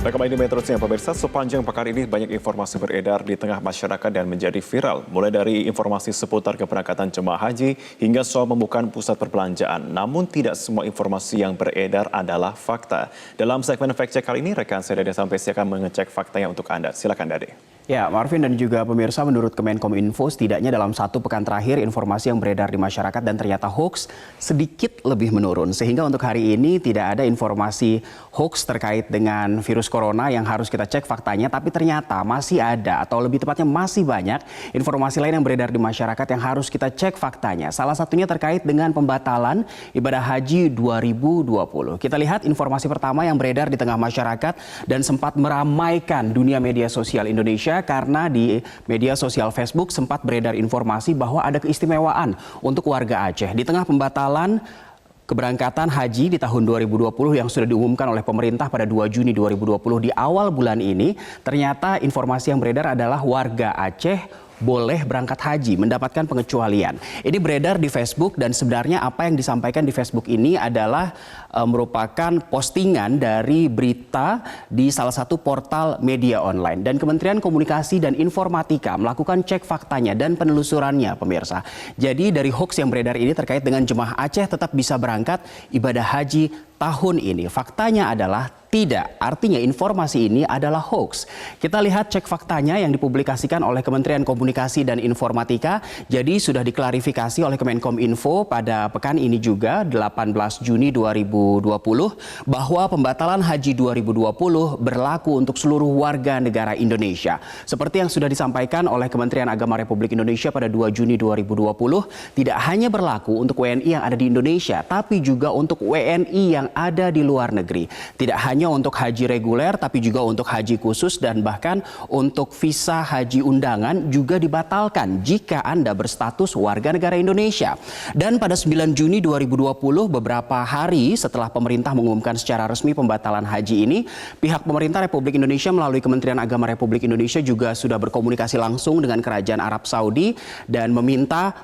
Kembali di Metro Siang pemirsa, sepanjang pekan ini banyak informasi beredar di tengah masyarakat dan menjadi viral. Mulai dari informasi seputar keberangkatan jemaah haji hingga soal pembukaan pusat perbelanjaan. Namun tidak semua informasi yang beredar adalah fakta. Dalam segmen Fact Check kali ini, rekan saya Dede Sampesi akan mengecek faktanya untuk Anda. Silakan Dede. Ya, Marvin dan juga pemirsa, menurut Kemenkominfo, setidaknya dalam satu pekan terakhir informasi yang beredar di masyarakat dan ternyata hoax sedikit lebih menurun. Sehingga untuk hari ini tidak ada informasi hoax terkait dengan virus corona yang harus kita cek faktanya. Tapi ternyata masih ada, atau lebih tepatnya masih banyak informasi lain yang beredar di masyarakat yang harus kita cek faktanya. Salah satunya terkait dengan pembatalan ibadah haji 2020. Kita lihat informasi pertama yang beredar di tengah masyarakat dan sempat meramaikan dunia media sosial Indonesia, karena di media sosial Facebook sempat beredar informasi bahwa ada keistimewaan untuk warga Aceh. Di tengah pembatalan keberangkatan haji di tahun 2020 yang sudah diumumkan oleh pemerintah pada 2 Juni 2020 di awal bulan ini, ternyata informasi yang beredar adalah warga Aceh boleh berangkat haji, mendapatkan pengecualian. Ini beredar di Facebook dan sebenarnya apa yang disampaikan di Facebook ini adalah merupakan postingan dari berita di salah satu portal media online. Dan Kementerian Komunikasi dan Informatika melakukan cek faktanya dan penelusurannya, pemirsa. Jadi dari hoax yang beredar ini terkait dengan jemaah Aceh tetap bisa berangkat ibadah haji tahun ini. Faktanya adalah tidak, artinya informasi ini adalah hoax. Kita lihat cek faktanya yang dipublikasikan oleh Kementerian Komunikasi dan Informatika. Jadi sudah diklarifikasi oleh Kemenkominfo pada pekan ini juga 18 Juni 2020 bahwa pembatalan haji 2020 berlaku untuk seluruh warga negara Indonesia. Seperti yang sudah disampaikan oleh Kementerian Agama Republik Indonesia pada 2 Juni 2020, tidak hanya berlaku untuk WNI yang ada di Indonesia, tapi juga untuk WNI yang ada di luar negeri. Tidak hanya untuk haji reguler, tapi juga untuk haji khusus dan bahkan untuk visa haji undangan juga dibatalkan jika Anda berstatus warga negara Indonesia. Dan pada 9 Juni 2020, beberapa hari setelah pemerintah mengumumkan secara resmi pembatalan haji ini, pihak pemerintah Republik Indonesia melalui Kementerian Agama Republik Indonesia juga sudah berkomunikasi langsung dengan Kerajaan Arab Saudi dan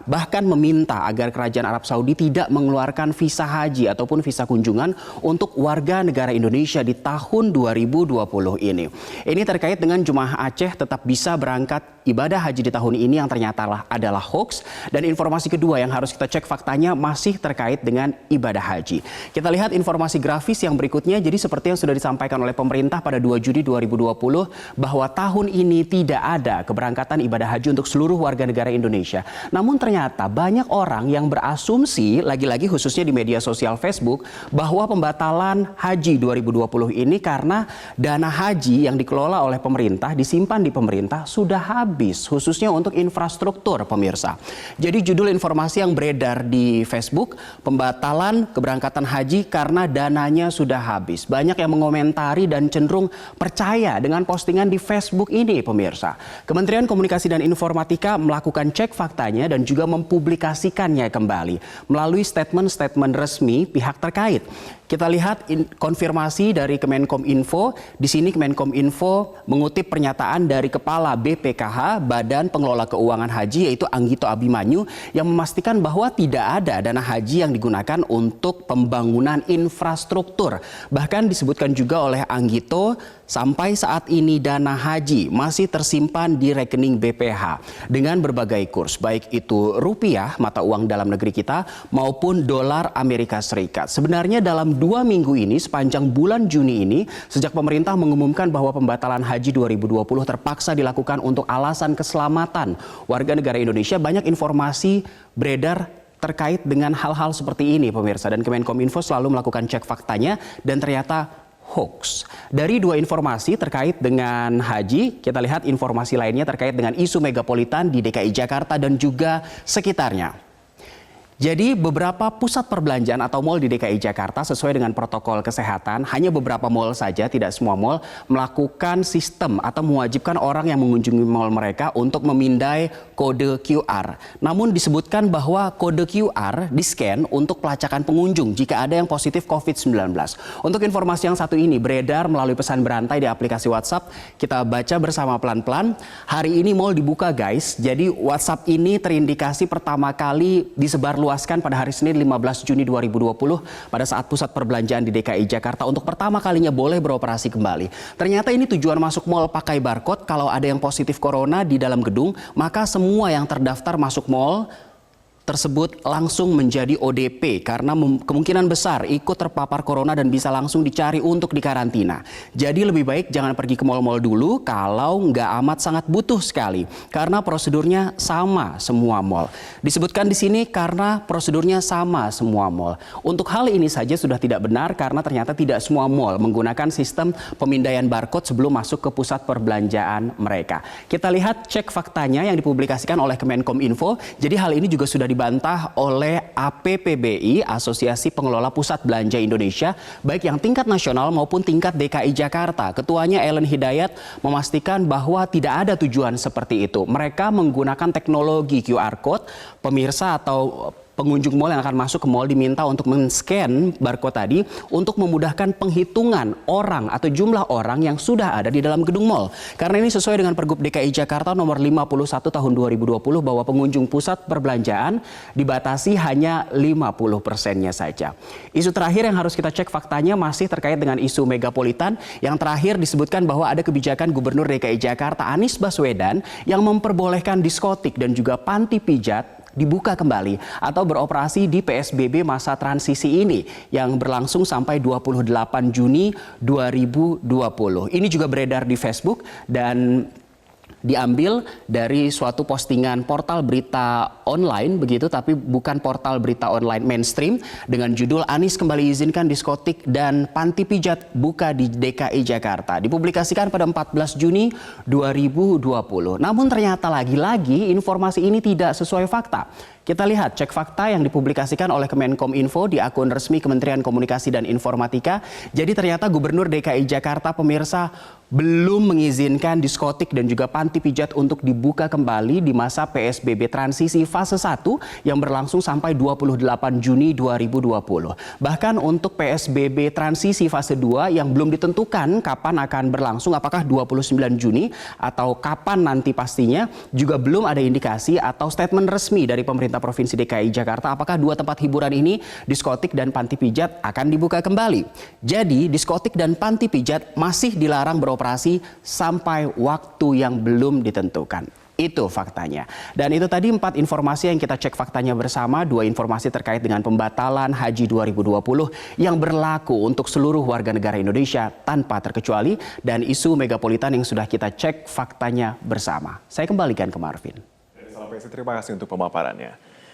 bahkan meminta agar Kerajaan Arab Saudi tidak mengeluarkan visa haji ataupun visa kunjungan untuk warga negara Indonesia di tahun 2020 ini. Ini terkait dengan jemaah Aceh tetap bisa berangkat ibadah haji di tahun ini yang ternyata adalah hoax. Dan informasi kedua yang harus kita cek faktanya masih terkait dengan ibadah haji. Kita lihat informasi grafis yang berikutnya. Jadi seperti yang sudah disampaikan oleh pemerintah pada 2 Juni 2020 bahwa tahun ini tidak ada keberangkatan ibadah haji untuk seluruh warga negara Indonesia. Namun ternyata banyak orang yang berasumsi, lagi-lagi khususnya di media sosial Facebook, bahwa pembatalan haji 2020 ini karena dana haji yang dikelola oleh pemerintah, disimpan di pemerintah, sudah habis, khususnya untuk infrastruktur, pemirsa. Jadi judul informasi yang beredar di Facebook, pembatalan keberangkatan haji karena dananya sudah habis. Banyak yang mengomentari dan cenderung percaya dengan postingan di Facebook ini, pemirsa. Kementerian Komunikasi dan Informatika melakukan cek faktanya dan juga mempublikasikannya kembali melalui statement-statement resmi pihak terkait. Kita lihat konfirmasi dari Kemenkominfo. Di sini Kemenkominfo mengutip pernyataan dari Kepala BPKH, Badan Pengelola Keuangan Haji, yaitu Anggito Abimanyu, yang memastikan bahwa tidak ada dana haji yang digunakan untuk pembangunan infrastruktur. Bahkan disebutkan juga oleh Anggito, sampai saat ini dana haji masih tersimpan di rekening BPH dengan berbagai kurs, baik itu rupiah, mata uang dalam negeri kita, maupun dolar Amerika Serikat. Sebenarnya dalam 2 minggu ini, sepanjang bulan Juni ini, sejak pemerintah mengumumkan bahwa pembatalan haji 2020 terpaksa dilakukan untuk alasan keselamatan warga negara Indonesia, banyak informasi beredar terkait dengan hal-hal seperti ini, pemirsa. Dan Kemenkominfo selalu melakukan cek faktanya dan ternyata hoax. Dari 2 informasi terkait dengan haji, kita lihat informasi lainnya terkait dengan isu megapolitan di DKI Jakarta dan juga sekitarnya. Jadi beberapa pusat perbelanjaan atau mal di DKI Jakarta sesuai dengan protokol kesehatan, hanya beberapa mal saja, tidak semua mal, melakukan sistem atau mewajibkan orang yang mengunjungi mal mereka untuk memindai kode QR. Namun disebutkan bahwa kode QR di-scan untuk pelacakan pengunjung jika ada yang positif COVID-19. Untuk informasi yang satu ini beredar melalui pesan berantai di aplikasi WhatsApp. Kita baca bersama pelan-pelan. Hari ini mal dibuka, guys. Jadi WhatsApp ini terindikasi pertama kali disebar diperluaskan pada hari Senin 15 Juni 2020 pada saat pusat perbelanjaan di DKI Jakarta untuk pertama kalinya boleh beroperasi kembali. Ternyata ini tujuan masuk mal pakai barcode. Kalau ada yang positif corona di dalam gedung, maka semua yang terdaftar masuk mal tersebut langsung menjadi ODP karena kemungkinan besar ikut terpapar corona dan bisa langsung dicari untuk dikarantina. Jadi lebih baik jangan pergi ke mal-mal dulu kalau nggak amat sangat butuh sekali karena prosedurnya sama semua mal. Disebutkan di sini karena prosedurnya sama semua mal. Untuk hal ini saja sudah tidak benar karena ternyata tidak semua mal menggunakan sistem pemindaian barcode sebelum masuk ke pusat perbelanjaan mereka. Kita lihat cek faktanya yang dipublikasikan oleh Kemenkominfo. Jadi hal ini juga sudah dibantah oleh APPBI, Asosiasi Pengelola Pusat Belanja Indonesia, baik yang tingkat nasional maupun tingkat DKI Jakarta. Ketuanya Ellen Hidayat memastikan bahwa tidak ada tujuan seperti itu. Mereka menggunakan teknologi QR Code. Pemirsa atau pengunjung mal yang akan masuk ke mal diminta untuk men-scan barcode tadi untuk memudahkan penghitungan orang atau jumlah orang yang sudah ada di dalam gedung mal. Karena ini sesuai dengan Pergub DKI Jakarta nomor 51 tahun 2020 bahwa pengunjung pusat perbelanjaan dibatasi hanya 50%-nya saja. Isu terakhir yang harus kita cek faktanya masih terkait dengan isu megapolitan. Yang terakhir disebutkan bahwa ada kebijakan Gubernur DKI Jakarta Anies Baswedan yang memperbolehkan diskotik dan juga panti pijat dibuka kembali atau beroperasi di PSBB masa transisi ini yang berlangsung sampai 28 Juni 2020. Ini juga beredar di Facebook dan diambil dari suatu postingan portal berita online begitu, tapi bukan portal berita online mainstream, dengan judul Anies kembali izinkan diskotik dan panti pijat buka di DKI Jakarta. Dipublikasikan pada 14 Juni 2020. Namun ternyata lagi-lagi informasi ini tidak sesuai fakta. Kita lihat cek fakta yang dipublikasikan oleh Kemenkominfo di akun resmi Kementerian Komunikasi dan Informatika. Jadi ternyata Gubernur DKI Jakarta, pemirsa, belum mengizinkan diskotik dan juga panti pijat untuk dibuka kembali di masa PSBB transisi fase 1 yang berlangsung sampai 28 Juni 2020. Bahkan untuk PSBB transisi fase 2 yang belum ditentukan kapan akan berlangsung, apakah 29 Juni atau kapan nanti pastinya, juga belum ada indikasi atau statement resmi dari pemerintah Provinsi DKI Jakarta apakah dua tempat hiburan ini, diskotik dan panti pijat, akan dibuka kembali. Jadi diskotik dan panti pijat masih dilarang beroperasi sampai waktu yang belum ditentukan. Itu faktanya. Dan itu tadi 4 informasi yang kita cek faktanya bersama. 2 informasi terkait dengan pembatalan Haji 2020 yang berlaku untuk seluruh warga negara Indonesia tanpa terkecuali, dan isu megapolitan yang sudah kita cek faktanya bersama. Saya kembalikan ke Marvin. Terima kasih untuk pemaparannya.